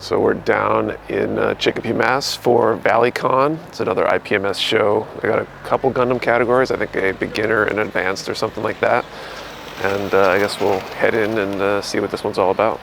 So we're down in Chicopee, Mass for Valleycon. It's another IPMS show. I got a couple Gundam categories, I think a beginner and advanced or something like that. And I guess we'll head in and see what this one's all about.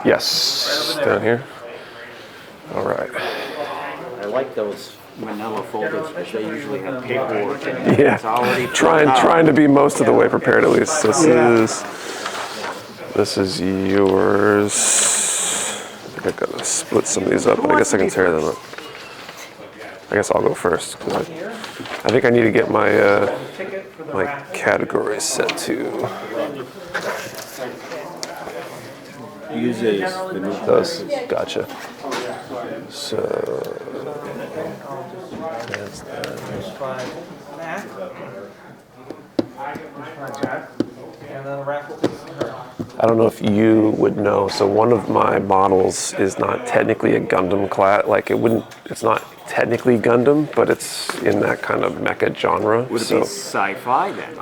Yes, down here. All right. I like those manila folders because they usually have paperwork in it. Yeah, It's already trying to be most of the way prepared at least. This is yours. I think I gotta split some of these up, but I guess I can tear them up. I guess I'll go first because I think I need to get my my categories set too. Use these. Those, gotcha. So that's that. I don't know if you would know. So one of my models is not technically a Gundam class. Like it's not technically Gundam, but it's in that kind of mecha genre. Would it be sci-fi then?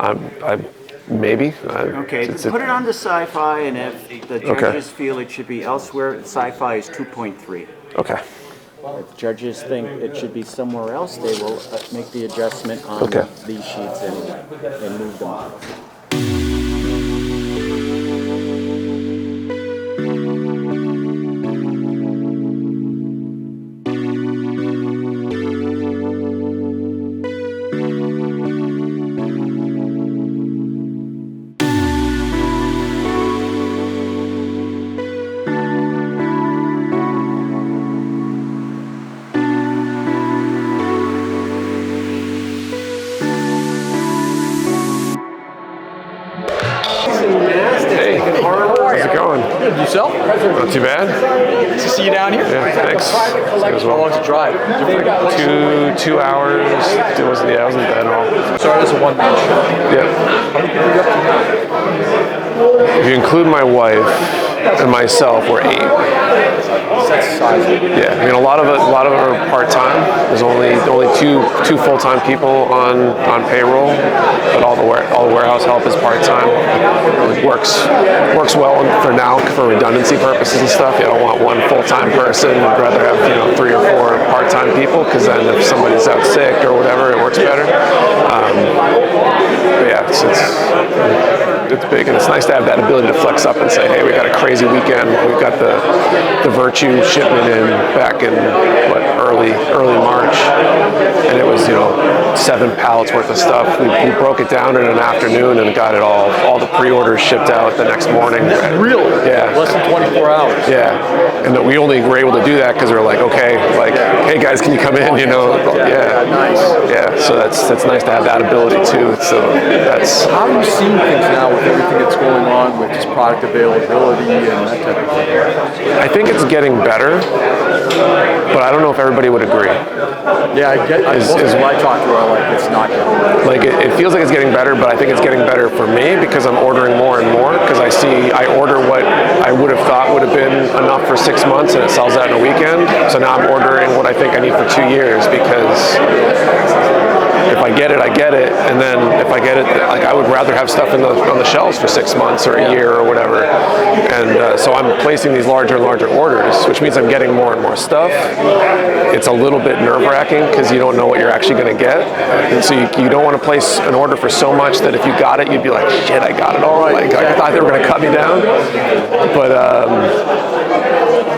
Maybe. Okay, put it on the sci-fi, and if the judges feel it should be elsewhere, sci-fi is 2.3. Okay. If judges think it should be somewhere else, they will make the adjustment on these sheets anyway and move them on. Yourself? Not too bad. Nice to see you down here. Yeah, thanks. How long's the drive? 2 hours. It wasn't bad at all. Sorry, this is a one-man show. Yeah. If you include my wife and myself, we're 8. Yeah, I mean a lot of it are part-time. There's only two full-time people on payroll, but all the warehouse help is part-time. It works well for now for redundancy purposes and stuff. You don't want one full-time person. I'd rather have 3 or 4 part-time people because then if somebody's out sick or whatever, it works better. But yeah, it's big, and it's nice to have that ability to flex up and say, hey, we got a crazy weekend. We've got the Virtue shipment in back in early March, and it was 7 pallets worth of stuff. We broke it down in an afternoon and got it all the pre-orders shipped out the next morning. Really? Yeah. Less than 24 hours. Yeah, and we only were able to do that because we were like, okay, hey guys, can you come in? Yeah. Nice. Yeah, so that's nice to have that ability too. So that's. How are you seeing things now with everything that's going on with just product availability and that type of thing? I think it's getting better, but I don't know if everybody would agree. Yeah, most people I talk to are like, it's not getting better. Like it feels like it's getting better, but I think it's getting better for me because I'm ordering more and more because I order what I would have thought would have been enough for 6 months and it sells out in a weekend. So now I'm ordering what I think I need for 2 years because if I get it, I get it, and then if I get it, like I would rather have stuff on the shelves for 6 months or a year or whatever. And so I'm placing these larger and larger orders, which means I'm getting more and more stuff. It's a little bit nerve-wracking because you don't know what you're actually going to get, and so you don't want to place an order for so much that if you got it, you'd be like, shit, I got it all. Like I thought they were going to cut me down, but.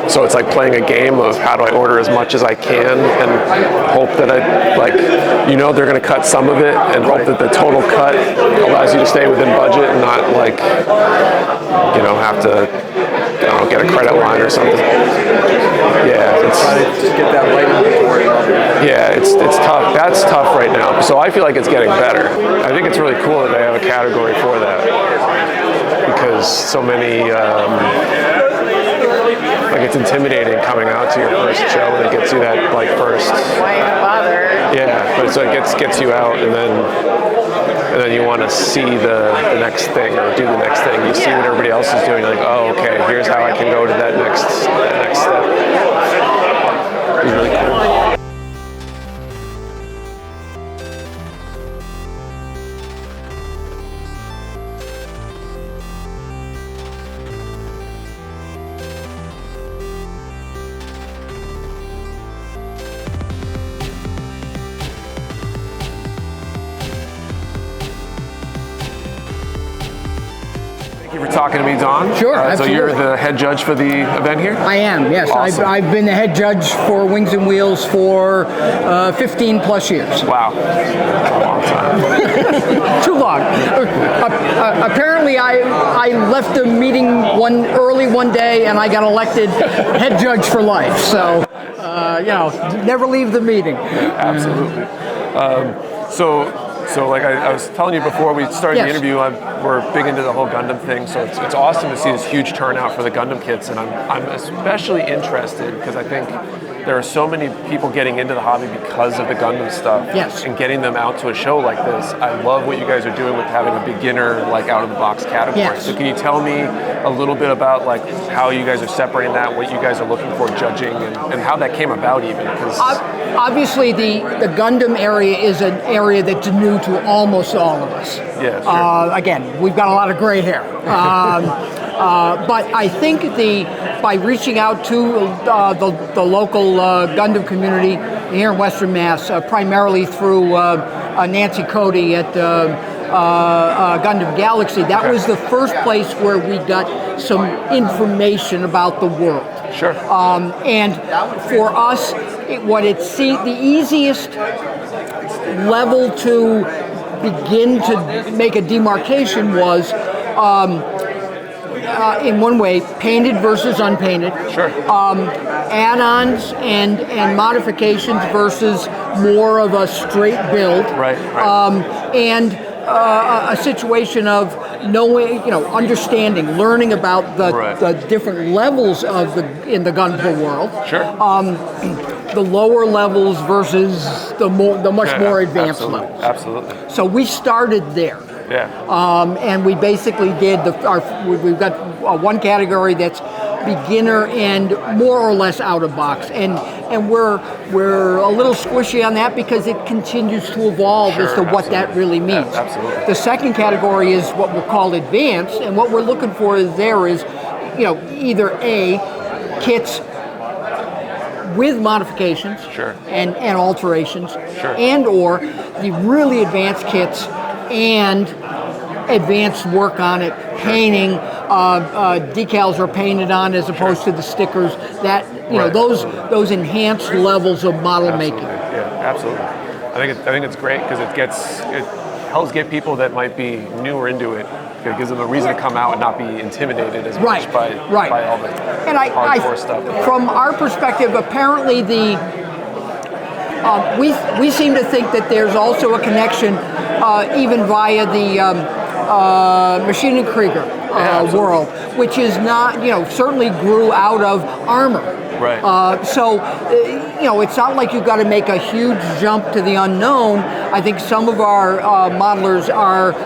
So it's like playing a game of how do I order as much as I can and hope that they're going to cut some of it and hope that the total cut allows you to stay within budget and not have to get a credit line or something. Yeah, just get that right inventory. Yeah, it's tough. That's tough right now. So I feel like it's getting better. I think it's really cool that they have a category for that because so many. It's intimidating coming out to your first show and it gets you that first. Why bother? Yeah, but so it gets you out and then you want to see the next thing or do the next thing. You see what everybody else is doing, like, oh, okay, here's how I can go to that next talking to me, Don. Sure, So absolutely. you're the head judge for the event here? I am, yes. Awesome. I've been the head judge for Wings and Wheels for 15 plus years. Wow. That's a long time. Too long. Apparently, I left the meeting early one day, and I got elected head judge for life. So, never leave the meeting. Absolutely. So like I was telling you before we started the Yes. interview, we're big into the whole Gundam thing, so it's awesome to see this huge turnout for the Gundam kits, and I'm especially interested because I think there are so many people getting into the hobby because of the Gundam stuff. Yes. And getting them out to a show like this. I love what you guys are doing with having a beginner, like, out of the box category. Yes. So can you tell me a little bit about like how you guys are separating that, what you guys are looking for judging, and how that came about even? Because Obviously, the Gundam area is an area that's new to almost all of us. Yeah, sure. Again, we've got a lot of gray hair. But I think by reaching out to the local Gundam community here in Western Mass, primarily through Nancy Cody at Gundam Galaxy, that was the first place where we got some information about the world. Sure. And for us, the easiest level to begin to make a demarcation was, in one way, painted versus unpainted. Sure. Add-ons and modifications versus more of a straight build. Right. And a situation of knowing, understanding, learning about the different levels in the gunpla world. Sure. The lower levels versus the much more advanced levels. Absolutely. So we started there. Yeah. And we basically did we've got one category that's beginner and more or less out of box, and we're a little squishy on that because it continues to evolve as to what that really means. Absolutely. The second category is what we'll call advanced, and what we're looking for is either A, kits with modifications Sure. and alterations, Sure. and or the really advanced kits and advanced work on it, painting, decals are painted on as opposed to the stickers. That those enhanced levels of model making. Yeah, absolutely. I think it's great because it helps get people that might be newer into it. It gives them a reason to come out and not be intimidated as much by all the hardcore stuff. From our perspective, apparently we seem to think that there's also a connection, even via the Machine and Krieger world, which is not, certainly grew out of armor. Right. So it's not like you've got to make a huge jump to the unknown. I think some of our modelers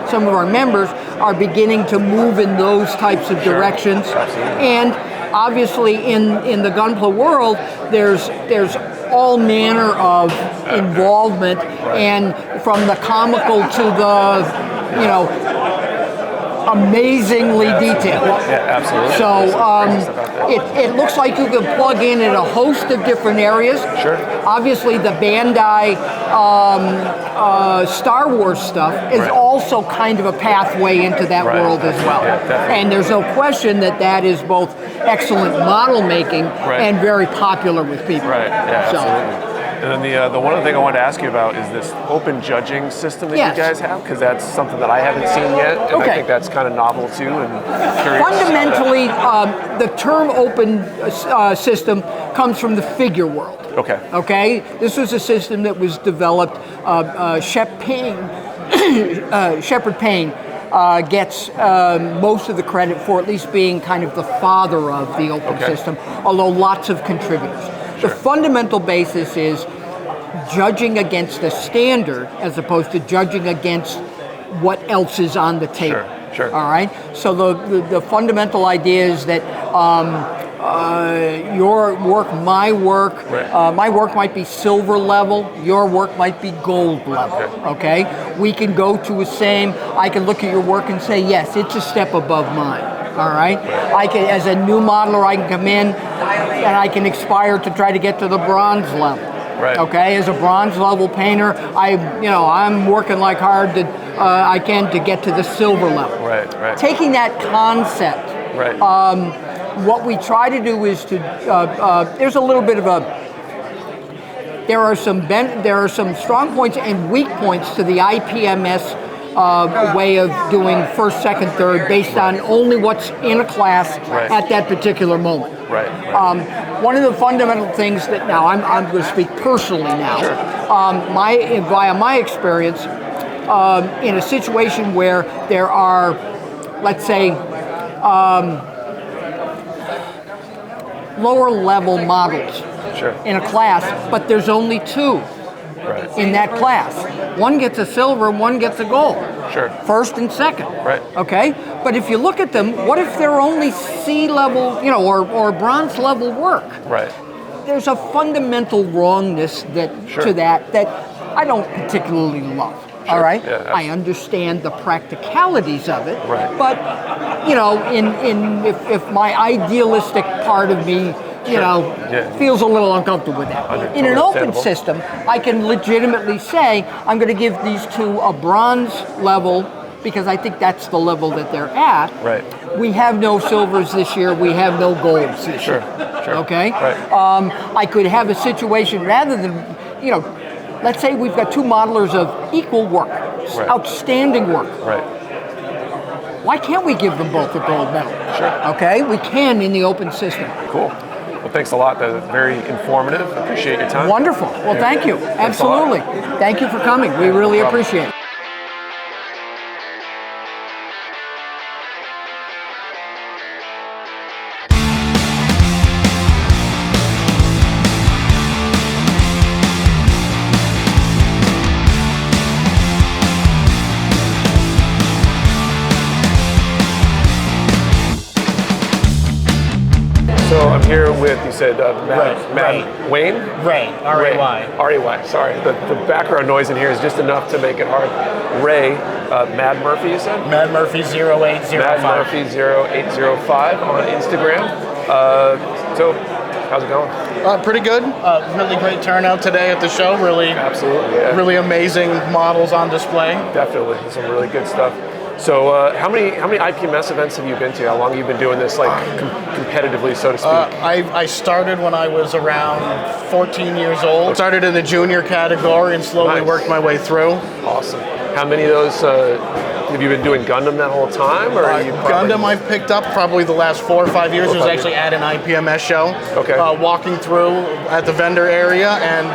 some of our members are beginning to move in those types of directions. Absolutely. And obviously in the gunpla world, there's all manner of involvement, and from the comical to the, amazingly detailed. Yeah, absolutely. So it looks like you can plug in a host of different areas. Sure. Obviously, the Bandai Star Wars stuff is also kind of a pathway into that world as well. Yeah, definitely. And there's no question that is both excellent model making and very popular with people. Right. Yeah, So, absolutely. And then the one other thing I wanted to ask you about is this open judging system that Yes. you guys have, because that's something that I haven't seen yet, and I think that's kind of novel too. And curious. Fundamentally, the term open system comes from the figure world. Okay. Okay, this was a system that was developed. Shepard Payne gets most of the credit for at least being kind of the father of the open system, although lots of contributors. The fundamental basis is judging against a standard as opposed to judging against what else is on the table. Sure. All right. So the fundamental idea is that your work, my work, my work might be silver level. Your work might be gold level. Okay. We can go to I can look at your work and say, yes, it's a step above mine. All right. I can, as a new modeler, I can come in and I can aspire to try to get to the bronze level. Right. Okay, as a bronze level painter, I'm working like hard to I can to get to the silver level. Right. Right. Taking that concept, Right. what we try to do is to there's a little bit of a there are some strong points and weak points to the IPMS way of doing first, second, third based on only what's in a class Right. at that particular moment. Right. One of the fundamental things that now I'm going to speak personally now. Sure. Via my experience, in a situation where there are, let's say, lower level models Sure. in a class, but there's only two Right. in that class. One gets a silver and one gets a gold. Sure. First and second. Right. Okay? But if you look at them, what if they're only C level, or bronze level work? Right. There's a fundamental wrongness Sure. to that I don't particularly love. Sure. All right? Yeah, absolutely. I understand the practicalities of it. Right. But if my idealistic part of me Yeah. feels a little uncomfortable with that. In an open Understandable. system, I can legitimately say, I'm going to give these two a bronze level because I think that's the level that they're at. Right. We have no silvers this year. We have no golds this Sure. year. Sure. Okay? Right. I could have a situation rather than, let's say we've got two modelers of equal work, Right. outstanding work. Right. Why can't we give them both a gold medal? Sure. Okay? We can in the open system. Cool. Well, thanks a lot. That was very informative. Appreciate your time. Wonderful. Well, thank you. Thanks a lot. Absolutely. Thank you for coming. We really No problem. appreciate it. So I'm here with, you said, Matt Wayne? Ray, R-A-Y. R-A-Y, sorry. The background noise in here is just enough to make it hard. Ray, Mad Murphy, you said? Mad Murphy 0805. Mad Murphy 0805 on Instagram. So, how's it going? Pretty good. Really great turnout today at the show. Absolutely, yeah. Really amazing models on display. Definitely, some really good stuff. So, how many IPMS events have you been to? How long have you been doing this, like competitively, so to speak? I started when I was around 14 years old. Started in the junior category and slowly Nice. worked my way through. Awesome. How many of those have you been doing Gundam that whole time, or are you Gundam I've picked up probably the last 4 or 5 years. It was actually at an IPMS show. Okay. Walking through at the vendor area and,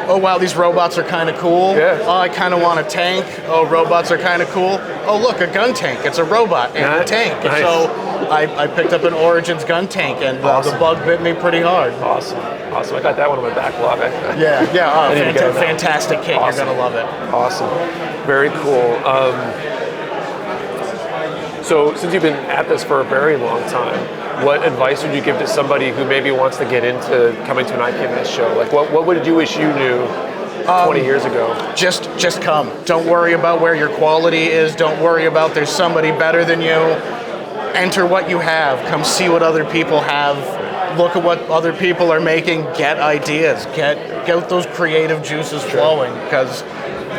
oh wow, these robots are kind of cool. Yeah. Oh, I kind of want a tank. Oh, robots are kind of cool. Oh, look, a gun tank. It's a robot and a tank. And Nice. so I picked up an Origins gun tank, and Awesome. the bug bit me pretty hard. Awesome. I got that one on my backlog. Yeah. I need to get it now. Fantastic kit. Awesome. You're gonna love it. Awesome. Very cool. So, since you've been at this for a very long time, what advice would you give to somebody who maybe wants to get into coming to an IPMS show? Like, what would you wish you knew 20 years ago? Just come. Don't worry about where your quality is. Don't worry about there's somebody better than you. Enter what you have. Come see what other people have. Look at what other people are making. Get ideas. Get those creative juices flowing, because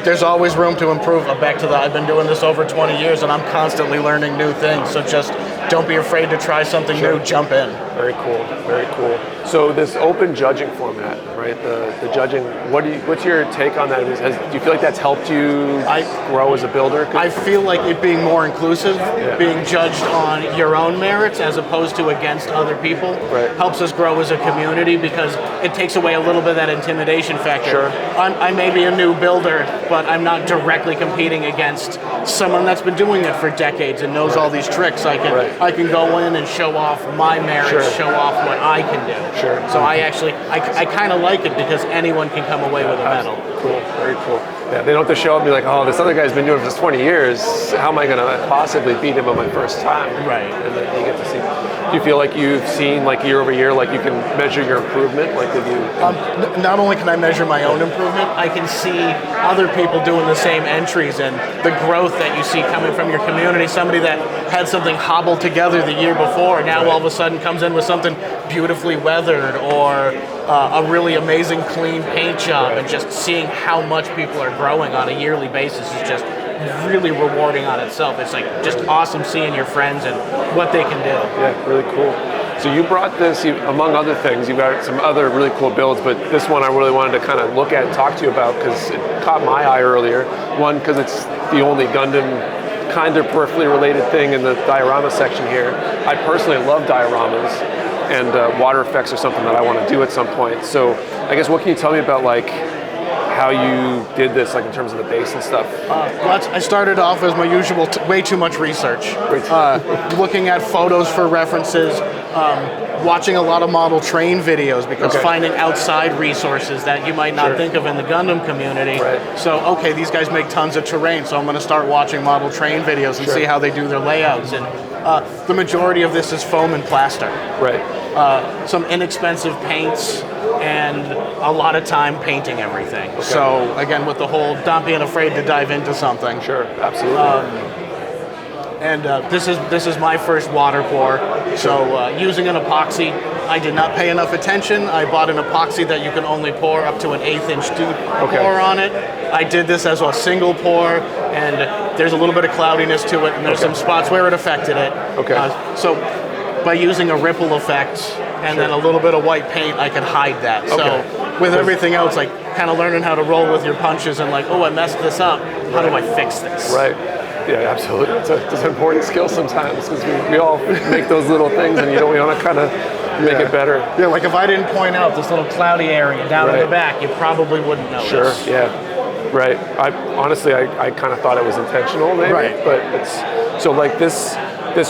there's always room to improve. I've been doing this over 20 years, and I'm constantly learning new things. So just don't be afraid to try something new. Jump in. Very cool. Very cool. So this open judging format, right? The judging. What's your take on that? Do you feel like that's helped you grow as a builder? I feel like it being more inclusive, being judged on your own merits as opposed to against other people, helps us grow as a community, because it takes away a little bit of that intimidation factor. Sure. I may be a new builder, but I'm not directly competing against someone that's been doing it for decades and knows all these tricks. I can go in and show off my merits, show off what I can do. Sure. So I kind of like it, because anyone can come away with a medal. Cool. Very cool. Yeah, they don't have to show up and be like, oh, this other guy's been doing it for 20 years. How am I going to possibly beat him on my first time? Right. And then you get to see. Do you feel like you've seen, like, year over year, like you can measure your improvement? Like, did you? Not only can I measure my own improvement, I can see other people doing the same entries and the growth that you see coming from your community. Somebody that had something hobbled together the year before now all of a sudden comes in with something beautifully weathered, or a really amazing clean paint job, and just seeing how much people are growing on a yearly basis is just really rewarding on itself. It's like just awesome seeing your friends and what they can do. Yeah, really cool. So you brought this, among other things, you've got some other really cool builds, but this one I really wanted to kind of look at and talk to you about because it caught my eye earlier. One, because it's the only Gundam kind of peripherally related thing in the diorama section here. I personally love dioramas, and water effects are something that I want to do at some point. So I guess what can you tell me about like how you did this, like in terms of the base and stuff? I started off as my usual, way too much research. Looking at photos for references, watching a lot of model train videos, because finding outside resources that you might not think of in the Gundam community. So, okay, these guys make tons of terrain, so I'm going to start watching model train videos and see how they do their layouts. And the majority of this is foam and plaster. Some inexpensive paints, and a lot of time painting everything. So again, with the whole not being afraid to dive into something. Sure, absolutely. And this is my first water pour. So using an epoxy, I did not pay enough attention. I bought an epoxy that you can only pour up to an 1/8 inch deep pour on it. I did this as a single pour, and there's a little bit of cloudiness to it, and there's some spots where it affected it. So by using a ripple effect and then a little bit of white paint, I could hide that. So with everything else, like kind of learning how to roll with your punches and like, oh, I messed this up. How do I fix this? Yeah, absolutely. It's an important skill sometimes, because we all make those little things, and we want to kind of make it better. Yeah, like if I didn't point out this little cloudy area down in the back, you probably wouldn't notice. Sure, yeah. Right. I honestly kind of thought it was intentional, maybe. But it's so like this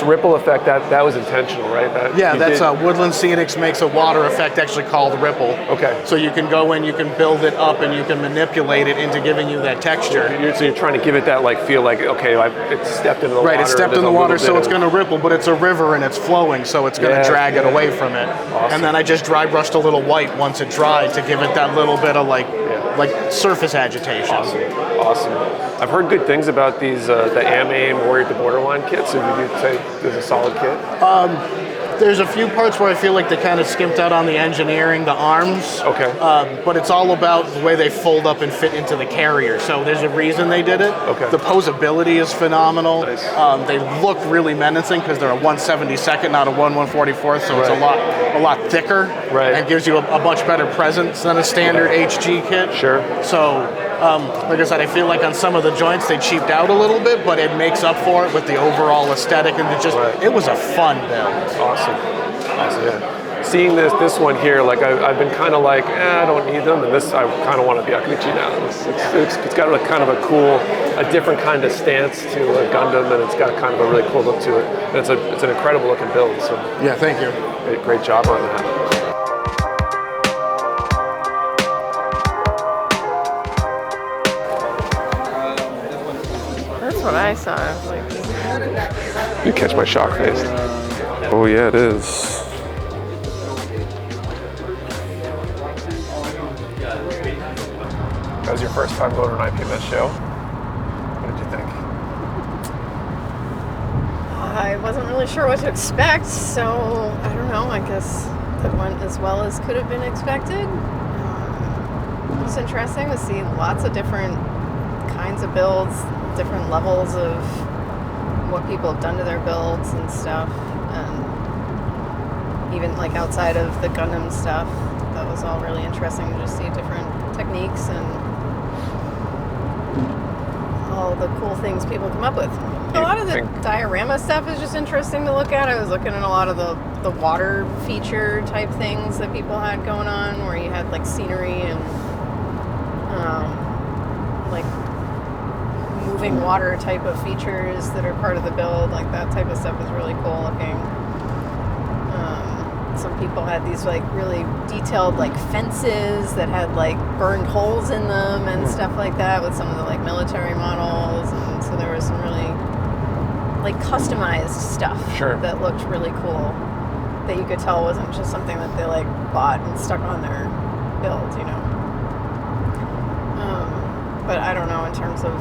ripple effect that was intentional, right? That's Woodland Scenics makes a water effect actually called ripple. So you can go in, you can build it up, and you can manipulate it into giving you that texture. So you're trying to give it that like feel like, okay, it's stepped into the water. Right, it's stepped in the water, so it's going to ripple, but it's a river and it's flowing, so it's going to drag it away from it. And then I just dry brushed a little white once it dried to give it that little bit of like surface agitation. Awesome. I've heard good things about these, the AIM Warrior to Borderline kits. So would you say this is a solid kit? There's a few parts where I feel like they kind of skimped out on the engineering, the arms. But it's all about the way they fold up and fit into the carrier. So there's a reason they did it. The posability is phenomenal. They look really menacing because they're a 1/72, not a 1/144th, so it's a lot thicker. And gives you a much better presence than a standard HG kit. So like I said, I feel like on some of the joints they cheaped out a little bit, but it makes up for it with the overall aesthetic, and it was a fun build. Awesome, yeah. Seeing this one here, like I've been kind of like, I don't need them, and this I kind of want to be Akuchi now. It's got kind of a different kind of stance to a Gundam, and it's got kind of a really cool look to it. And it's an incredible looking build. So yeah, thank you. Great job on that. What I saw. You catch my shock face. Oh yeah, it is. That was your first time going to an IPMS show. What did you think? I wasn't really sure what to expect, so I don't know. I guess it went as well as could have been expected. It was interesting to see lots of different kinds of builds, different levels of what people have done to their builds and stuff, and even like outside of the Gundam stuff, that was all really interesting to just see different techniques and all the cool things people come up with. A lot of the diorama stuff is just interesting to look at. I was looking at a lot of the water feature type things that people had going on, where you had like scenery and like moving water type of features that are part of the build. Like that type of stuff is really cool looking. Some people had these like really detailed like fences that had like burned holes in them and stuff like that with some of the like military models, and so there was some really like customized stuff that looked really cool, that you could tell wasn't just something that they like bought and stuck on their build, you know. But I don't know in terms of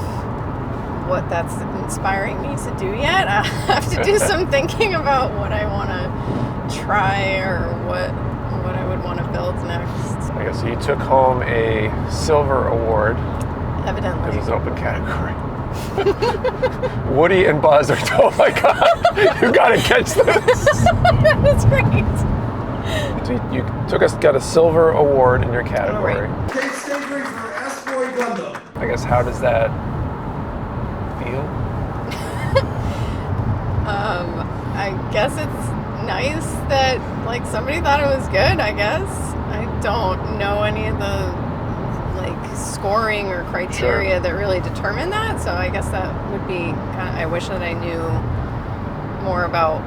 what that's inspiring me to do yet. I have to do some thinking about what I want to try or what I would want to build next. Okay, so you took home a silver award because Evidently. it's an open category. Woody and Buzz are oh my god, you gotta catch this. That's great. So you got a silver award in your category. All right. Take Stingray for Asteroid Gundam. I guess how does that feel? I guess it's nice that like somebody thought it was good. I guess I don't know any of the like scoring or criteria that really determine that. So I guess that would be kind of. I wish that I knew more about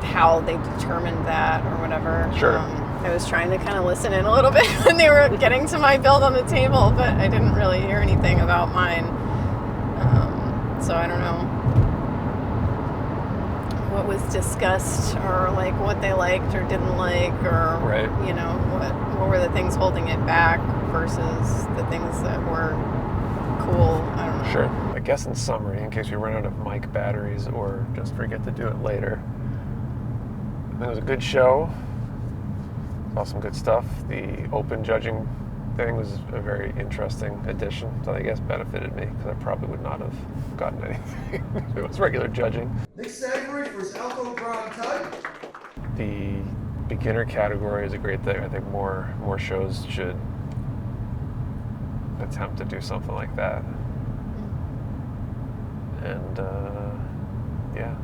how they determined that or whatever. Sure. I was trying to kind of listen in a little bit when they were getting to my build on the table, but I didn't really hear anything about mine. So I don't know what was discussed or like what they liked or didn't like or Right. you know what were the things holding it back versus the things that were cool. I don't know. Sure. I guess in summary, in case we run out of mic batteries or just forget to do it later, I think it was a good show. Saw some good stuff. The open judging thing was a very interesting addition that I guess benefited me because I probably would not have gotten anything if it was regular judging. Next category for Alco Grand Type. The beginner category is a great thing. I think more shows should attempt to do something like that. And yeah.